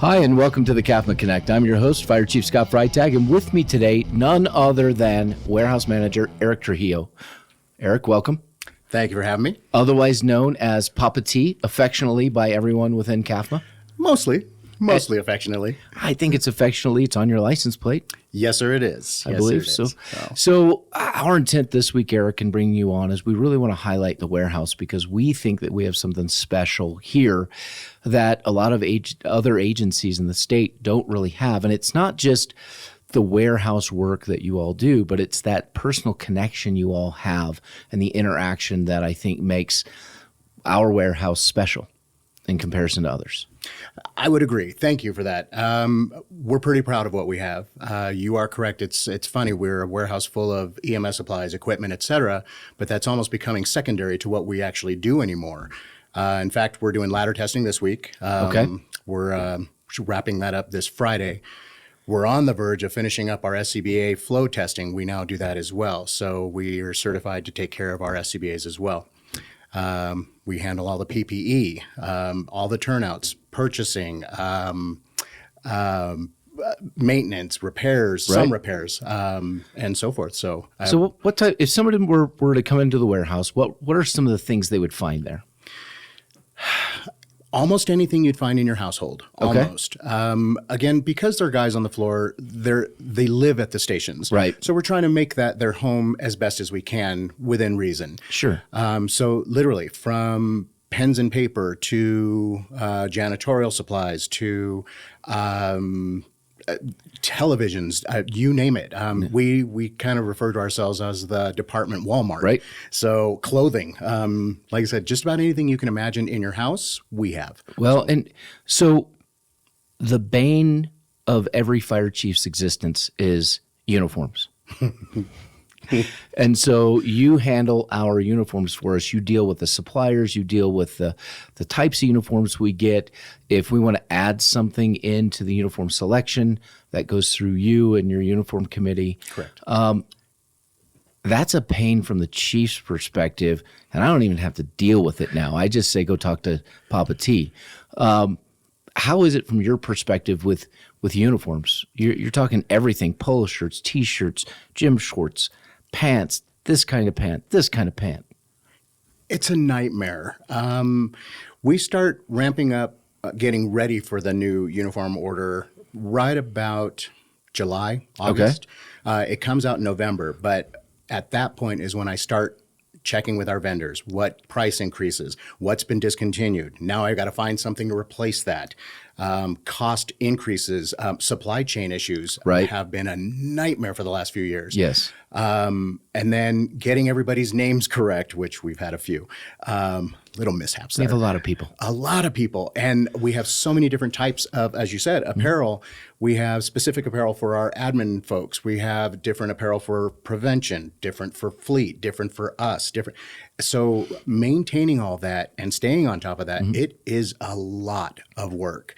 Hi, and welcome to the CAFMA Connect. I'm your host, Fire Chief Scott Freitag, and with me today, none other than Warehouse Manager Erik Trujillo. Erik, welcome. Thank you for having me. Otherwise known as Papa T, affectionately by everyone within CAFMA. Mostly affectionately. I think it's affectionately. It's on your license plate. Yes, sir, it is. I believe so. So our intent this week, Erik, in bringing you on is we really want to highlight the warehouse because we think that we have something special here that a lot of other agencies in the state don't really have. And it's not just the warehouse work that you all do, but it's that personal connection you all have and the interaction that I think makes our warehouse special in comparison to others. I would agree. Thank you for that. We're pretty proud of what we have. You are correct. It's funny. We're a warehouse full of EMS supplies, equipment, et cetera, but that's almost becoming secondary to what we actually do anymore. In fact, we're doing ladder testing this week. Okay. We're wrapping that up this Friday. We're on the verge of finishing up our SCBA flow testing. We now do that as well. So we are certified to take care of our SCBAs as well. We handle all the PPE, all the turnouts, purchasing, maintenance, repairs, right. some repairs, and so forth. So what type? If somebody were to come into the warehouse, what are some of the things they would find there? Almost anything you'd find in your household. Okay. Almost. Again, because they're guys on the floor, they live at the stations. Right. So we're trying to make that their home as best as we can within reason. Sure. So literally from pens and paper to janitorial supplies to televisions, you name it. We kind of refer to ourselves as the department Walmart. Right. So clothing, like I said, just about anything you can imagine in your house, we have. Well, and so the bane of every fire chief's existence is uniforms. And so you handle our uniforms for us. You deal with the suppliers. You deal with the types of uniforms we get. If we want to add something into the uniform selection, that goes through you and your uniform committee. Correct. That's a pain from the chief's perspective, and I don't even have to deal with it now. I just say go talk to Papa T. How is it from your perspective with uniforms? You're talking everything: polo shirts, T-shirts, gym shorts, pants, this kind of pant, this kind of pant. It's a nightmare. We start ramping up, getting ready for the new uniform order right about July, August. Okay. It comes out in November, but at that point is when I start checking with our vendors, what price increases, what's been discontinued. Now I've got to find something to replace that. Cost increases, supply chain issues have been a nightmare for the last few years. Yes. And then getting everybody's names correct, which we've had a few little mishaps there. We have a lot of people. A lot of people. And we have so many different types of, as you said, apparel. Mm-hmm. We have specific apparel for our admin folks. We have different apparel for prevention, different for fleet, different for us, different. So maintaining all that and staying on top of that, mm-hmm. It is a lot of work.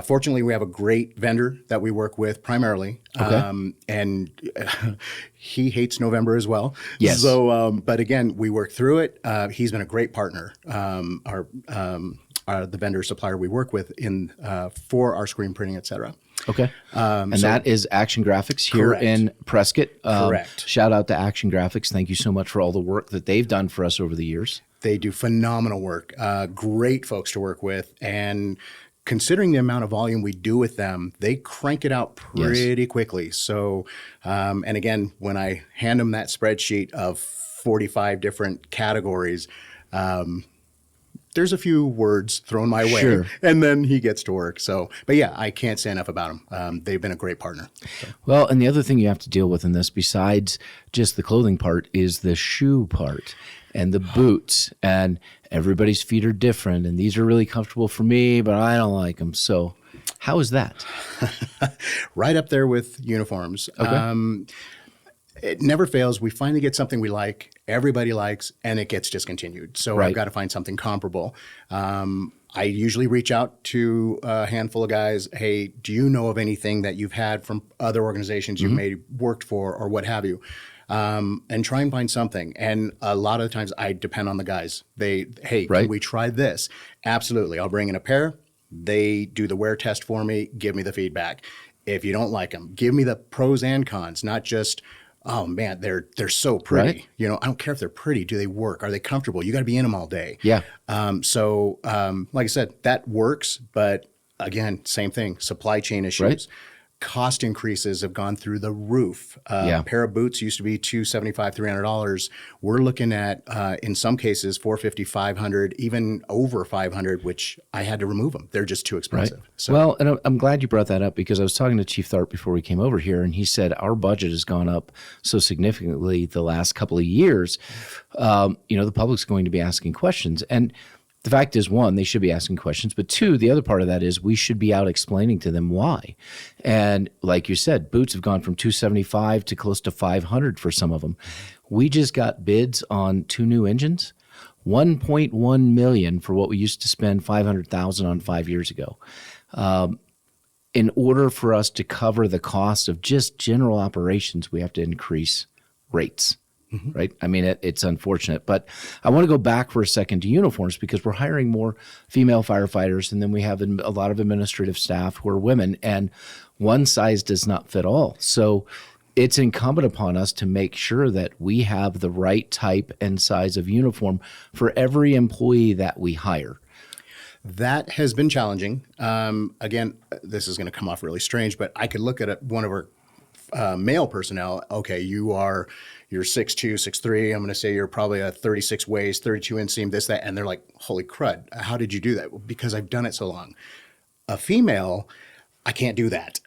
Fortunately, we have a great vendor that we work with primarily. Okay. And he hates November as well. Yes. So, but again, we work through it. He's been a great partner. The vendor supplier we work with for our screen printing, et cetera. Okay. And that is Action Graphics here correct. in Prescott. Correct. Shout out to Action Graphics. Thank you so much for all the work that they've done for us over the years. They do phenomenal work. Great folks to work with. And considering the amount of volume we do with them, they crank it out pretty quickly. So, and again, when I hand them that spreadsheet of 45 different categories, there's a few words thrown my way, sure. And then he gets to work. So, but yeah, I can't say enough about them. They've been a great partner. So. Well, and the other thing you have to deal with in this, besides just the clothing part, is the shoe part and the boots. And everybody's feet are different, and these are really comfortable for me, but I don't like them. So how is that? Right up there with uniforms. Okay. It never fails. We finally get something we like, everybody likes, and it gets discontinued. So right. I've got to find something comparable. I usually reach out to a handful of guys. Hey, do you know of anything that you've had from other organizations you've maybe worked for or what have you? And try and find something. And a lot of the times I depend on the guys. Hey, right. Can we try this? Absolutely. I'll bring in a pair. They do the wear test for me, give me the feedback. If you don't like them, give me the pros and cons, not just, oh man, they're so pretty. Right. You know, I don't care if they're pretty. Do they work? Are they comfortable? You got to be in them all day. Yeah. Like I said, that works. But again, same thing, supply chain issues. Right. Cost increases have gone through the roof. Yeah. A pair of boots used to be $275, $300. We're looking at, in some cases, $450, $500, even over $500, which I had to remove them. They're just too expensive. Right. So, Well, and I'm glad you brought that up because I was talking to Chief Tharp before we came over here, and he said our budget has gone up so significantly the last couple of years. The public's going to be asking questions. And the fact is, one, they should be asking questions. But two, the other part of that is we should be out explaining to them why. And like you said, boots have gone from $275 to close to $500 for some of them. We just got bids on 2 new engines, $1.1 million for what we used to spend $500,000 on 5 years ago. In order for us to cover the cost of just general operations, we have to increase rates. Right. I mean, it's unfortunate, but I want to go back for a second to uniforms because we're hiring more female firefighters, and then we have a lot of administrative staff who are women, and one size does not fit all. So it's incumbent upon us to make sure that we have the right type and size of uniform for every employee that we hire. that has been challenging. Again, this is going to come off really strange, but I could look at one of our male personnel. Okay, you're 6'2", 6'3". I'm going to say you're probably a 36 waist, 32 inseam, this, that. And they're like, holy crud, how did you do that? Well, because I've done it so long. A female, I can't do that.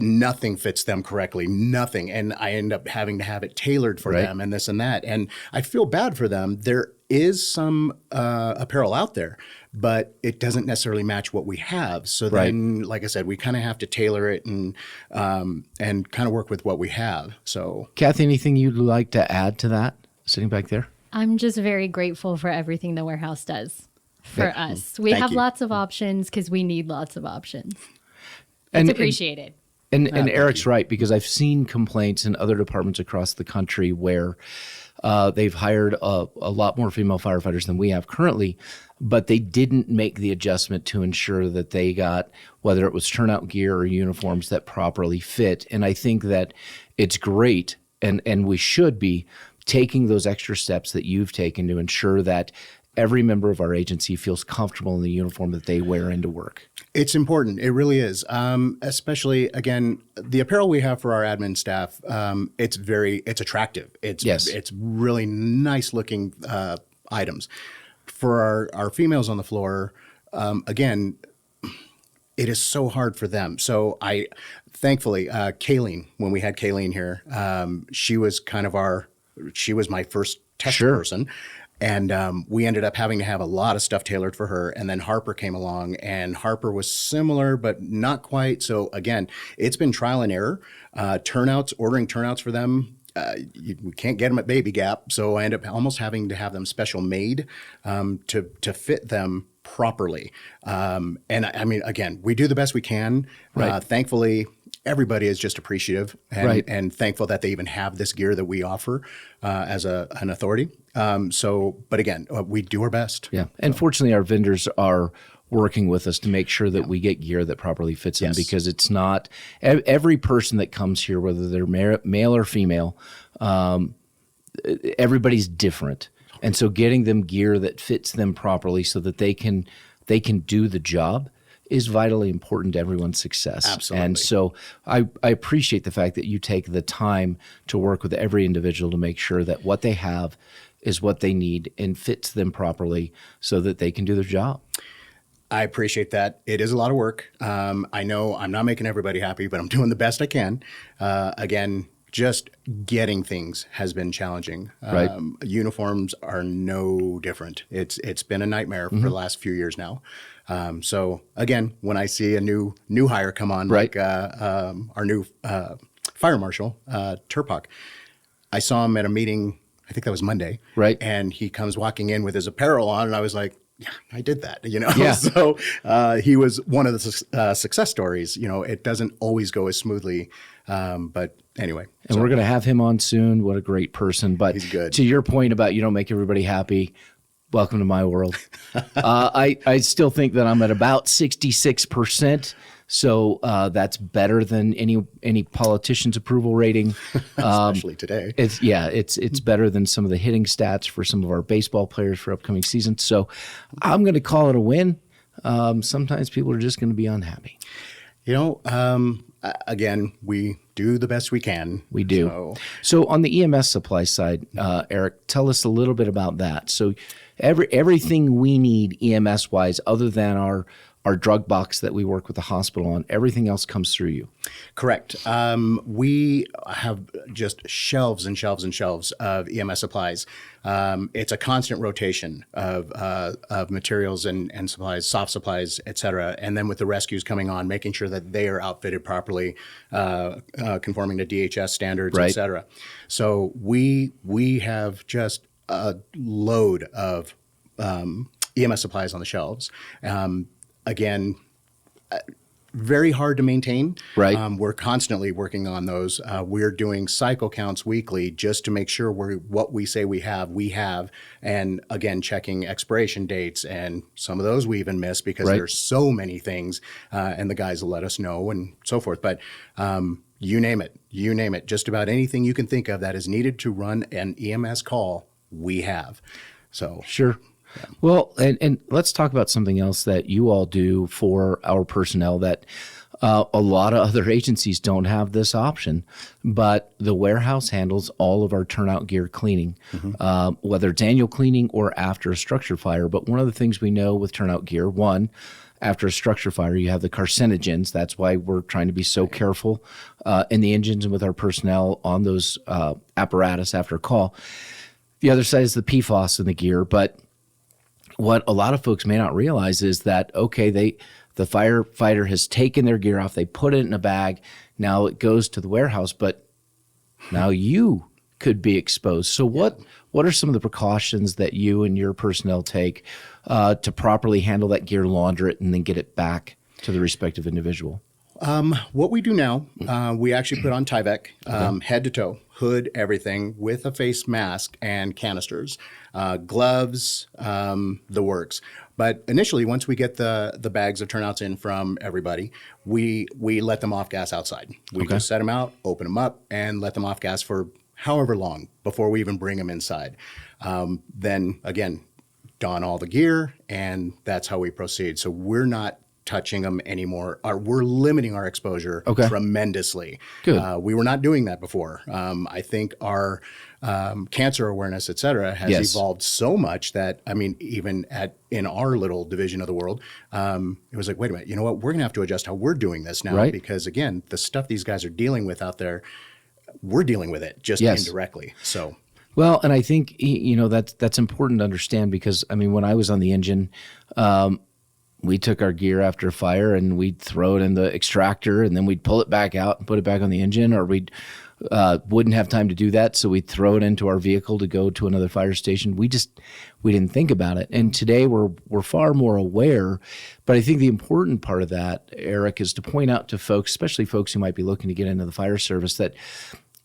Nothing fits them correctly, nothing. And I end up having to have it tailored for them and this and that. And I feel bad for them. There is some apparel out there, but it doesn't necessarily match what we have. So then, like I said, we kind of have to tailor it and kind of work with what we have. So, Kathy, anything you'd like to add to that, sitting back there? I'm just very grateful for everything the warehouse does for us. We have lots of options because we need lots of options. It's appreciated. And Erik's right, because I've seen complaints in other departments across the country where they've hired a lot more female firefighters than we have currently, but they didn't make the adjustment to ensure that they got, whether it was turnout gear or uniforms that properly fit. And I think that it's great, and we should be taking those extra steps that you've taken to ensure that every member of our agency feels comfortable in the uniform that they wear into work. It's important. It really is. Especially, again, the apparel we have for our admin staff, it's attractive. It's really nice looking items. For our females on the floor, again, it is so hard for them. So thankfully, Kayleen, when we had Kayleen here, she was my first test person. And we ended up having to have a lot of stuff tailored for her. And then Harper came along, and Harper was similar, but not quite. So again, it's been trial and error. Ordering turnouts for them. We can't get them at Baby Gap. So I end up almost having to have them special made to fit them properly. And I mean, again, we do the best we can. Thankfully, everybody is just appreciative and thankful that they even have this gear that we offer as an authority. But again, we do our best. Yeah. And fortunately, our vendors are working with us to make sure that we get gear that properly fits them, because it's not every person that comes here, whether they're male or female, everybody's different. And so getting them gear that fits them properly so that they can do the job is vitally important to everyone's success. Absolutely. And so I appreciate the fact that you take the time to work with every individual to make sure that what they have is what they need and fits them properly so that they can do their job. I appreciate that. It is a lot of work. I know I'm not making everybody happy, but I'm doing the best I can. Again, just getting things has been challenging. Uniforms are no different. It's been a nightmare for the last few years now. So again, when I see a new hire come on, like our new fire marshal, Turpak, I saw him at a meeting, I think that was Monday. And he comes walking in with his apparel on, and I was like, yeah, I did that, Yeah. So he was one of the success stories. It doesn't always go as smoothly, but anyway. And we're going to have him on soon. What a great person. But he's good. To your point about you don't make everybody happy, welcome to my world. I still think that I'm at about 66%. So that's better than any politician's approval rating, especially today. It's better than some of the hitting stats for some of our baseball players for upcoming seasons. So I'm going to call it a win. Sometimes people are just going to be unhappy. Again, we do the best we can. We do. So on the EMS supply side, Erik, tell us a little bit about that. So everything we need EMS wise, other than our drug box that we work with the hospital on, everything else comes through you. Correct. We have just shelves and shelves and shelves of EMS supplies. It's a constant rotation of materials and supplies, soft supplies, et cetera. And then with the rescues coming on, making sure that they are outfitted properly, conforming to DHS standards, et cetera. So we have just a load of EMS supplies on the shelves. Again, very hard to maintain. Right. We're constantly working on those. We're doing cycle counts weekly just to make sure what we say we have. And again, checking expiration dates. And some of those we even miss because there's so many things. And the guys will let us know and so forth. But you name it. Just about anything you can think of that is needed to run an EMS call, we have. So sure. Yeah. Well, and let's talk about something else that you all do for our personnel that a lot of other agencies don't have this option, but the warehouse handles all of our turnout gear cleaning, whether it's annual cleaning or after a structure fire. But one of the things we know with turnout gear, one, after a structure fire, you have the carcinogens. That's why we're trying to be so careful in the engines and with our personnel on those apparatus after a call. The other side is the PFAS in the gear, but what a lot of folks may not realize is that, okay, the firefighter has taken their gear off, they put it in a bag, now it goes to the warehouse, but now you could be exposed. So what are some of the precautions that you and your personnel take to properly handle that gear, launder it, and then get it back to the respective individual? What we do now, we actually put on Tyvek, head to toe, hood, everything, with a face mask and canisters, gloves, the works. But initially, once we get the bags of turnouts in from everybody, we let them off gas outside. We just set them out, open them up, and let them off gas for however long before we even bring them inside. Then, again, don all the gear, and that's how we proceed. So we're not touching them anymore. We're limiting our exposure tremendously. Good. We were not doing that before. I think our cancer awareness, et cetera, has evolved so much that, I mean, even in our little division of the world, it was like, wait a minute, you know what? We're going to have to adjust how we're doing this now because, again, the stuff these guys are dealing with out there, we're dealing with it just indirectly. So. Well, and I think, that's important to understand because, I mean, when I was on the engine, we took our gear after a fire and we'd throw it in the extractor and then we'd pull it back out and put it back on the engine, or we'd wouldn't have time to do that. So we'd throw it into our vehicle to go to another fire station. We didn't think about it. And today we're far more aware. But I think the important part of that, Erik, is to point out to folks, especially folks who might be looking to get into the fire service, that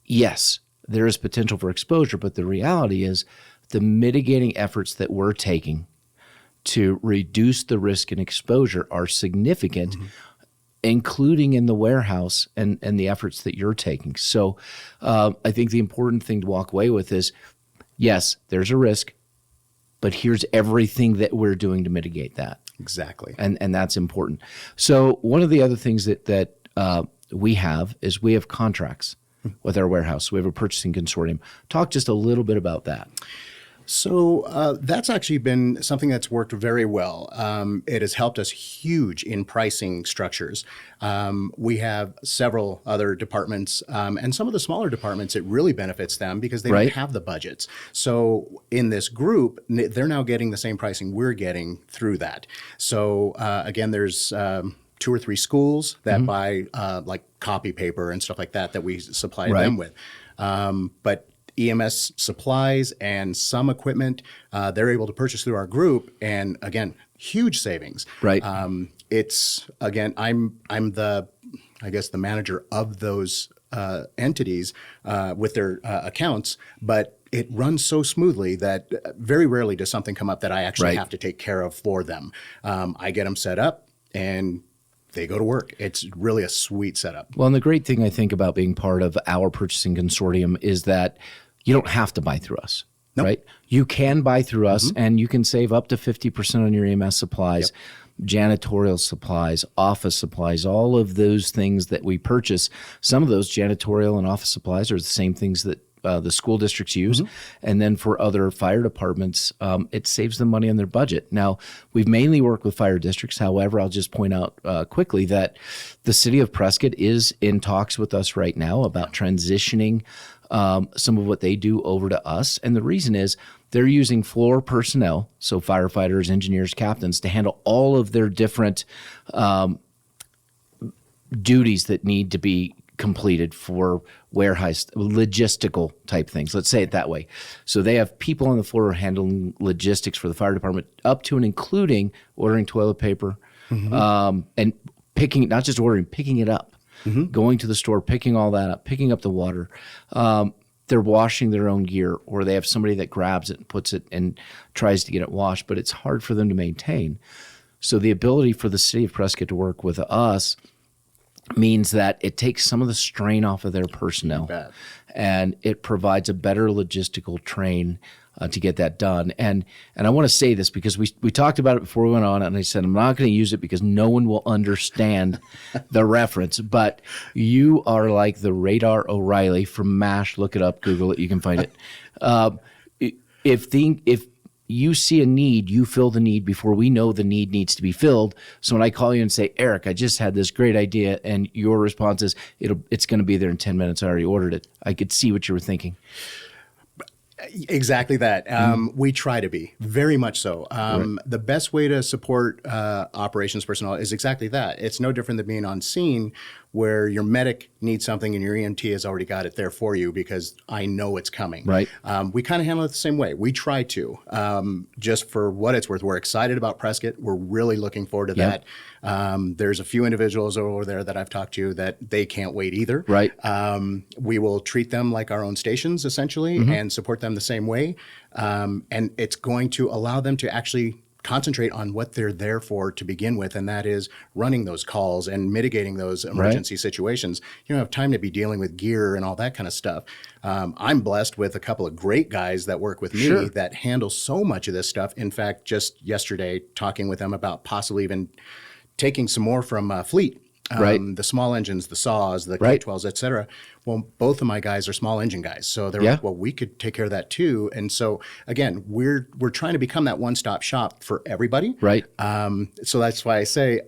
yes, there is potential for exposure, but the reality is the mitigating efforts that we're taking to reduce the risk and exposure are significant, including in the warehouse and the efforts that you're taking. So I think the important thing to walk away with is, yes, there's a risk, but here's everything that we're doing to mitigate that. Exactly. And that's important. So one of the other things that we have is we have contracts with our warehouse. We have a purchasing consortium. Talk just a little bit about that. So that's actually been something that's worked very well. It has helped us huge in pricing structures. We have several other departments, and some of the smaller departments, it really benefits them because they don't have the budgets. So in this group, they're now getting the same pricing we're getting through that. So again, there's 2 or 3 schools that buy like copy paper and stuff like that we supply them with. But EMS supplies and some equipment, they're able to purchase through our group, and again, huge savings. Right. It's again, I'm the manager of those entities with their accounts, but it runs so smoothly that very rarely does something come up that I actually Right. have to take care of for them. I get them set up and they go to work. It's really a sweet setup. Well, and the great thing I think about being part of our purchasing consortium is that you don't have to buy through us, Nope. right? You can buy through us and you can save up to 50% on your EMS supplies, janitorial supplies, office supplies, all of those things that we purchase. Some of those janitorial and office supplies are the same things that the school districts use. And then for other fire departments, it saves them money on their budget. Now, we've mainly worked with fire districts. However, I'll just point out quickly that the city of Prescott is in talks with us right now about transitioning some of what they do over to us. And the reason is they're using floor personnel, so firefighters, engineers, captains, to handle all of their different duties that need to be completed for warehouse logistical type things. Let's say it that way. So they have people on the floor handling logistics for the fire department up to and including ordering toilet paper and picking, not just ordering, picking it up, going to the store, picking all that up, picking up the water. They're washing their own gear, or they have somebody that grabs it and puts it and tries to get it washed, but it's hard for them to maintain. So the ability for the city of Prescott to work with us means that it takes some of the strain off of their personnel, and it provides a better logistical train to get that done. And I want to say this because we talked about it before we went on, and I said I'm not going to use it because no one will understand the reference. But you are like the Radar O'Reilly from MASH. Look it up, Google it, you can find it. If you see a need, you fill the need before we know the need needs to be filled. So when I call you and say, Eric, I just had this great idea, and your response is, it's going to be there in 10 minutes. I already ordered it. I could see what you were thinking. Exactly that. We try to be, very much so. The best way to support operations personnel is exactly that. It's no different than being on scene where your medic needs something and your EMT has already got it there for you because I know it's coming. Right. We kind of handle it the same way. We try to. Just for what it's worth, we're excited about Prescott. We're really looking forward to that. There's a few individuals over there that I've talked to that they can't wait either. Right. We will treat them like our own stations, essentially, and support them the same way. And it's going to allow them to actually concentrate on what they're there for to begin with, and that is running those calls and mitigating those emergency situations. You don't have time to be dealing with gear and all that kind of stuff. I'm blessed with a couple of great guys that work with me that handle so much of this stuff. In fact, just yesterday, talking with them about possibly even taking some more from Fleet. The small engines, the saws, the K-12s, et cetera. Well, both of my guys are small engine guys. So they're like, well, we could take care of that too. And so, again, we're trying to become that one-stop shop for everybody. Right. So that's why I say,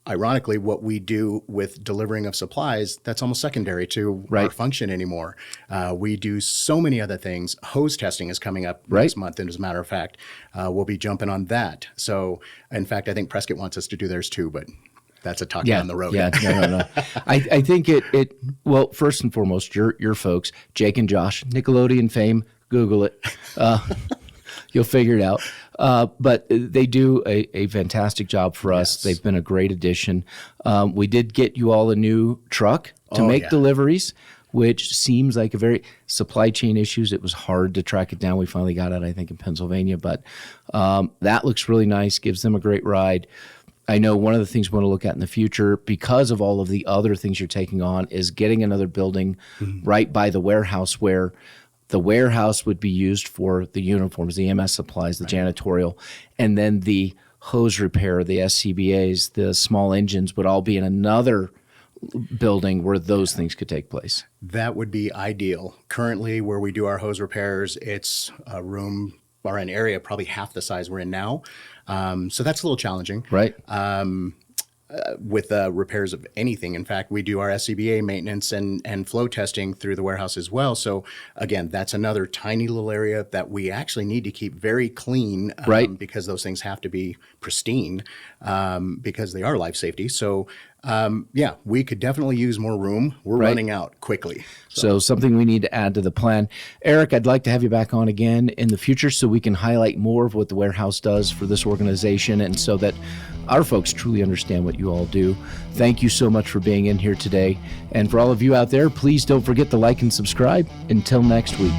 ironically, what we do with delivering of supplies, that's almost secondary to our function anymore. We do so many other things. Hose testing is coming up next month, and as a matter of fact, we'll be jumping on that. So, in fact, I think Prescott wants us to do theirs too, but that's a talk down the road. Yeah, no. I think well, first and foremost, your folks, Jake and Josh, Nickelodeon fame, Google it. You'll figure it out. But they do a fantastic job for us. They've been a great addition. We did get you all a new truck to make deliveries, which seems like a very supply chain issues. It was hard to track it down. We finally got it, I think, in Pennsylvania. But that looks really nice, gives them a great ride. I know one of the things we want to look at in the future, because of all of the other things you're taking on, is getting another building right by the warehouse where the warehouse would be used for the uniforms, the EMS supplies, the janitorial, and then the hose repair, the SCBAs, the small engines would all be in another building where those things could take place. That would be ideal. Currently, where we do our hose repairs, it's a room or an area probably half the size we're in now. So that's a little challenging. Right. With repairs of anything. In fact, we do our SCBA maintenance and flow testing through the warehouse as well. So again, that's another tiny little area that we actually need to keep very clean because those things have to be pristine because they are life safety. So we could definitely use more room. We're running out quickly. So something we need to add to the plan. Eric, I'd like to have you back on again in the future so we can highlight more of what the warehouse does for this organization and so that our folks truly understand what you all do. Thank you so much for being in here today. And for all of you out there, please don't forget to like and subscribe. Until next week.